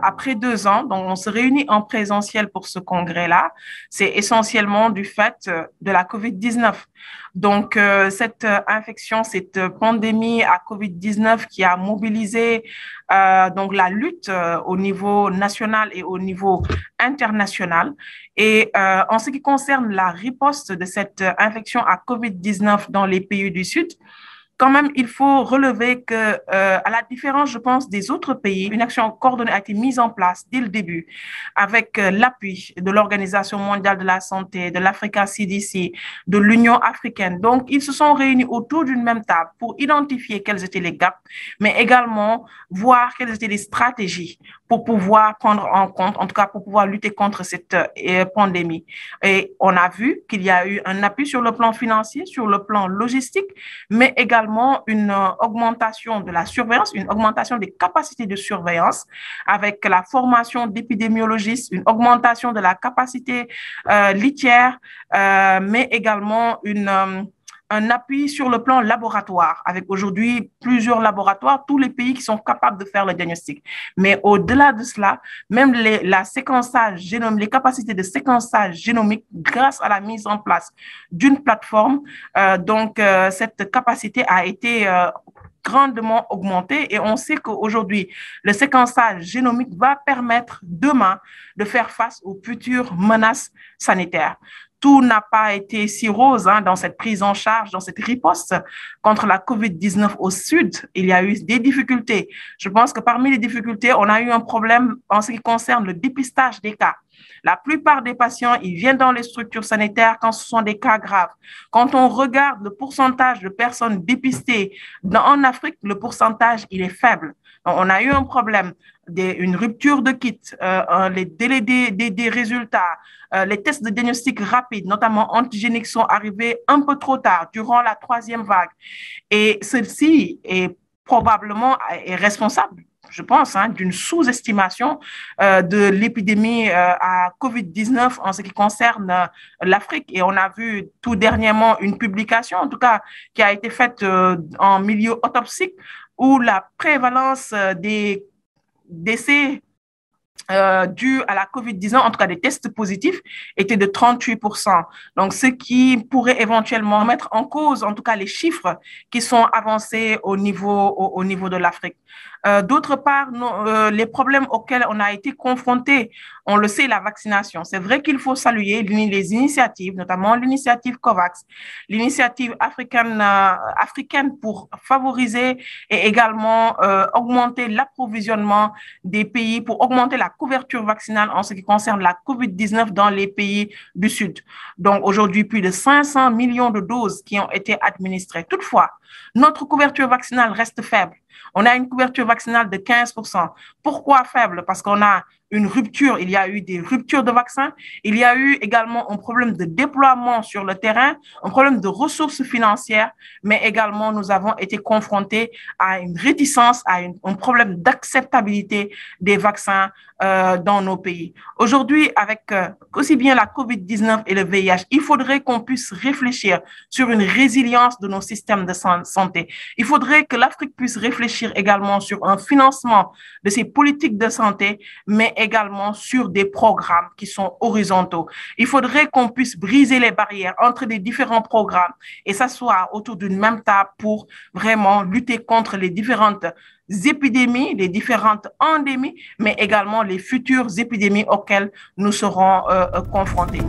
après 2 ans. Donc, on se réunit en présentiel pour ce congrès-là. C'est essentiellement du fait de la COVID-19. Donc, cette infection, cette pandémie à COVID-19 qui a mobilisé donc la lutte au niveau national et au niveau international. Et en ce qui concerne la riposte de cette infection à COVID-19 dans les pays du Sud, quand même, il faut relever que, à la différence, je pense, des autres pays, une action coordonnée a été mise en place dès le début avec l'appui de l'Organisation mondiale de la santé, de l'Africa CDC, de l'Union africaine. Donc, ils se sont réunis autour d'une même table pour identifier quels étaient les gaps, mais également voir quelles étaient les stratégies pour pouvoir prendre en compte, en tout cas pour pouvoir lutter contre cette pandémie. Et on a vu qu'il y a eu un appui sur le plan financier, sur le plan logistique, mais également une augmentation de la surveillance, une augmentation des capacités de surveillance avec la formation d'épidémiologistes, une augmentation de la capacité litière, mais également un appui sur le plan laboratoire, avec aujourd'hui plusieurs laboratoires, tous les pays qui sont capables de faire le diagnostic. Mais au-delà de cela, même la séquençage génomique, les capacités de séquençage génomique, grâce à la mise en place d'une plateforme, cette capacité a été grandement augmentée et on sait qu'aujourd'hui, le séquençage génomique va permettre demain de faire face aux futures menaces sanitaires. Tout n'a pas été si rose dans cette prise en charge, dans cette riposte contre la COVID-19 au Sud. Il y a eu des difficultés. Je pense que parmi les difficultés, on a eu un problème en ce qui concerne le dépistage des cas. La plupart des patients, ils viennent dans les structures sanitaires quand ce sont des cas graves. Quand on regarde le pourcentage de personnes dépistées en Afrique, le pourcentage, il est faible. Donc, on a eu un problème, une rupture de kit, les délais des résultats, les tests de diagnostic rapides, notamment antigéniques, sont arrivés un peu trop tard durant la 3e vague. Et celle-ci est probablement responsable, je pense, d'une sous-estimation de l'épidémie à COVID-19 en ce qui concerne l'Afrique. Et on a vu tout dernièrement une publication, en tout cas, qui a été faite en milieu autopsique, où la prévalence des décès dus à la COVID-19, en tout cas des tests positifs, était de 38%. Donc, ce qui pourrait éventuellement mettre en cause, en tout cas, les chiffres qui sont avancés au niveau de l'Afrique. D'autre part, les problèmes auxquels on a été confrontés, on le sait, la vaccination. C'est vrai qu'il faut saluer les initiatives, notamment l'initiative COVAX, l'initiative africaine pour favoriser et également augmenter l'approvisionnement des pays, pour augmenter la couverture vaccinale en ce qui concerne la COVID-19 dans les pays du Sud. Donc, aujourd'hui, plus de 500 millions de doses qui ont été administrées. Toutefois, notre couverture vaccinale reste faible. On a une couverture vaccinale de 15%. Pourquoi faible? Parce qu'on a une rupture, il y a eu des ruptures de vaccins, il y a eu également un problème de déploiement sur le terrain, un problème de ressources financières, mais également nous avons été confrontés à une réticence, à un problème d'acceptabilité des vaccins dans nos pays. Aujourd'hui, avec aussi bien la COVID-19 et le VIH, il faudrait qu'on puisse réfléchir sur une résilience de nos systèmes de santé. Il faudrait que l'Afrique puisse réfléchir également sur un financement de ses politiques de santé, mais également sur des programmes qui sont horizontaux. Il faudrait qu'on puisse briser les barrières entre les différents programmes et s'asseoir autour d'une même table pour vraiment lutter contre les différentes épidémies, les différentes endémies, mais également les futures épidémies auxquelles nous serons confrontés.